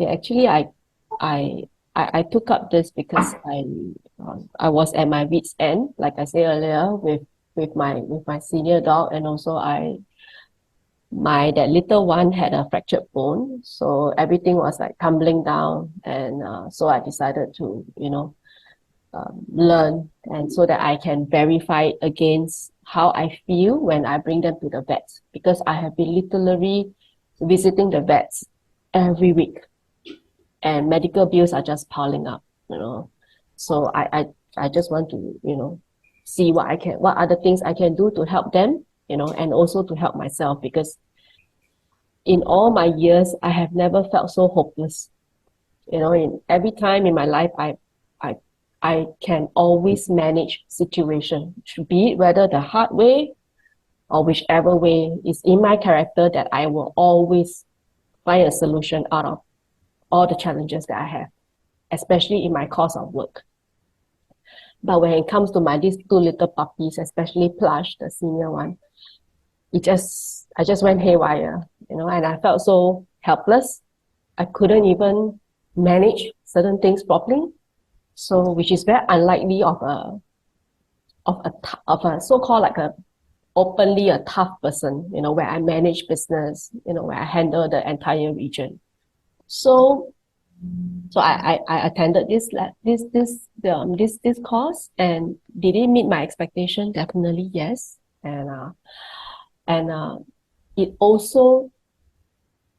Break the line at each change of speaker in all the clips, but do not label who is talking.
Okay, actually, I, I took up this because I was at my wit's end, like I said earlier, with my senior dog, and also my that little one had a fractured bone, so everything was like tumbling down, and so I decided to, learn, and so that I can verify it against how I feel when I bring them to the vets, because I have been literally visiting the vets every week, and medical bills are just piling up, you know. So I just want to, see what other things I can do to help them, and also to help myself, because in all my years, I have never felt so hopeless. In every time in my life, I, I can always manage situation, be it whether the hard way or whichever way is in my character, that I will always find a solution out of all the challenges that I have, especially in my course of work. But when it comes to these two little puppies, especially Plush, the senior one, I just went haywire, and I felt so helpless. I couldn't even manage certain things properly. So, which is very unlikely of a so-called like a openly a tough person, where I manage business, where I handle the entire region. So, I attended this course, and did it meet my expectation? Definitely yes. And it also,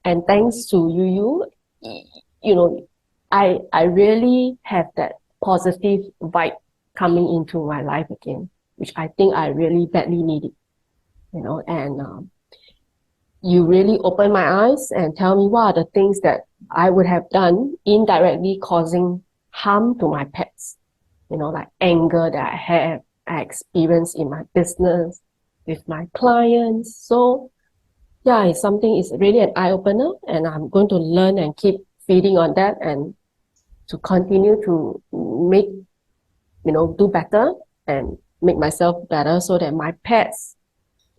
and thanks to you know, I really have that positive vibe coming into my life again, which I think I really badly needed, and you really open my eyes and tell me what are the things that I would have done indirectly causing harm to my pets, like anger that I experience in my business with my clients. So yeah, it's really an eye opener, and I'm going to learn and keep feeding on that, and to continue to make, do better and make myself better, so that my pets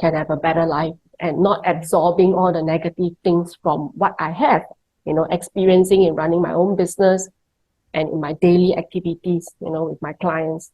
can have a better life and not absorbing all the negative things from what I have, experiencing in running my own business and in my daily activities, with my clients,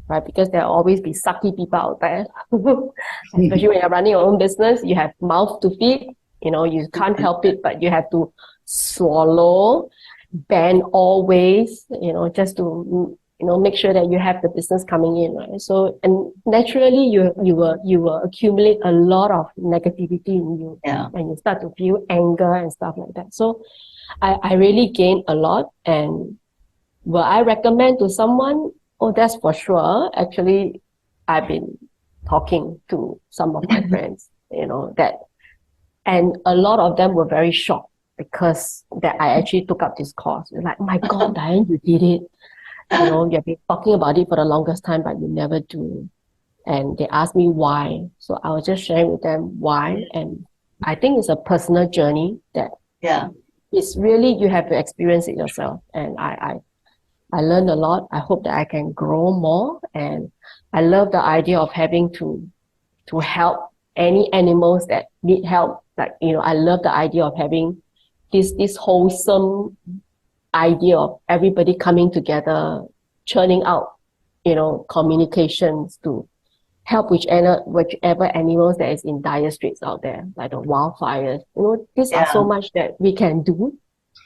right? Because there'll always be sucky people out there. Especially when you're running your own business, you have mouth to feed, you can't help it, but you have to swallow, bend always, just to, make sure that you have the business coming in, right? So, and naturally you will accumulate a lot of negativity in you.
Yeah.
And you start to feel anger and stuff like that. So I really gained a lot. And will I recommend to someone? Oh, that's for sure. Actually, I've been talking to some of my friends, and a lot of them were very shocked because that I actually took up this course. They're like, my God, Diane, you did it. You've been talking about it for the longest time, but you never do. And they asked me why. So I was just sharing with them why. And I think it's a personal journey that it's really, you have to experience it yourself. And I learned a lot. I hope that I can grow more. And I love the idea of having to help any animals that need help. Like, I love the idea of having this wholesome idea of everybody coming together, churning out, communications to help whichever animals that is in dire straits out there, like the wildfires. These are so much that we can do.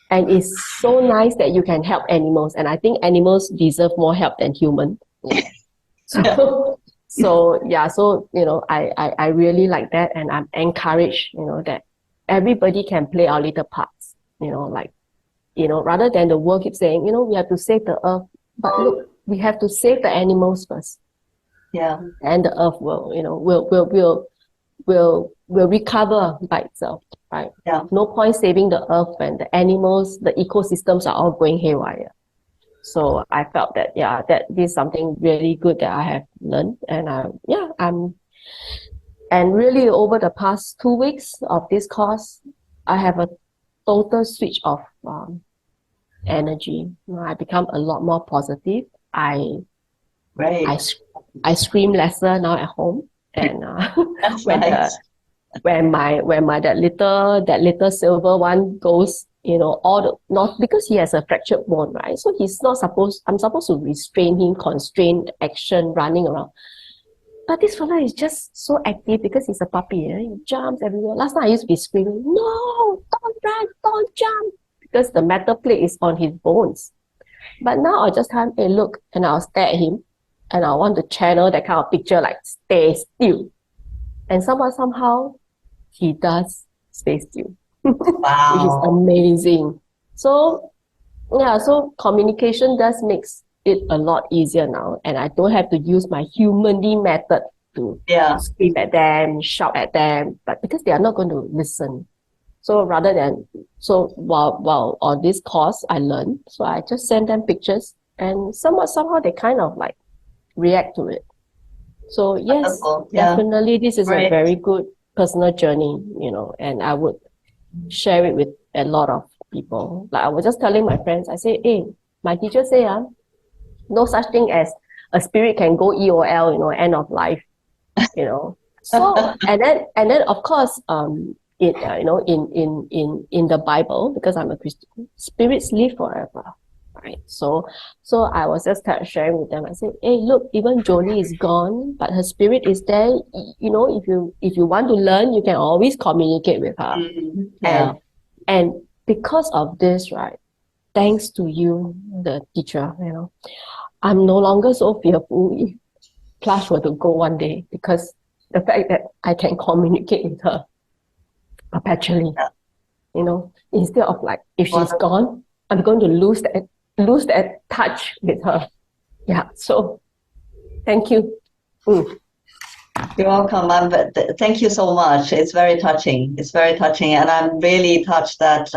And it's so nice that you can help animals. And I think animals deserve more help than humans. So yeah, I really like that. And I'm encouraged, that everybody can play our little parts, rather than the world keep saying, we have to save the earth. But look, we have to save the animals first.
Yeah.
And the earth will recover by itself, right?
Yeah.
No point saving the earth when the animals, the ecosystems are all going haywire. So I felt that, that this is something really good that I have learned. And and really over the past 2 weeks of this course, I have a total switch of energy. I become a lot more positive. I scream lesser now at home. And
That's
when
nice.
when that little silver one goes all the, not because he has a fractured bone, right? So I'm supposed to restrain him, constrain action, running around. But this fella is just so active because he's a puppy. He jumps everywhere. Last time I used to be screaming, no, don't run, don't jump, because the metal plate is on his bones. But now I just tell him, hey, look, and I'll stare at him, and I want to channel that kind of picture, like stay still. And somehow he does stay still,
Wow.
which is amazing. So yeah, so communication does makes it a lot easier now, and I don't have to use my humanly method to scream at them, shout at them, but because they are not going to listen. So while on this course I learned, so I just send them pictures, and somehow they kind of like react to it. So yes, definitely this is a very good personal journey, and I would share it with a lot of people. Like I was just telling my friends, I say, hey, my teacher say, no such thing as a spirit can go EOL, end of life, So and then of course, in the Bible, because I'm a Christian, spirits live forever, right? So I was just kind of sharing with them. I said, hey, look, even Jolie is gone, but her spirit is there. If you want to learn, you can always communicate with her. And because of this, right, thanks to you, the teacher, I'm no longer so fearful if class were to go one day, because the fact that I can communicate with her perpetually, instead of like, if she's gone, I'm going to lose that touch with her. Yeah, so thank you.
You're welcome. Thank you so much. It's very touching. It's very touching, and I'm really touched that.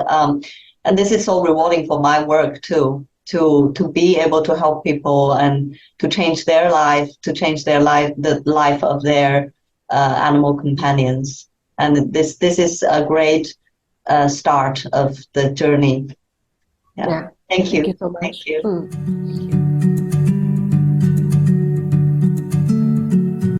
And this is so rewarding for my work too, to be able to help people and to change their life, the life of their animal companions. And this is a great start of the journey. Yeah. Thank you.
Thank you so much.
Thank you.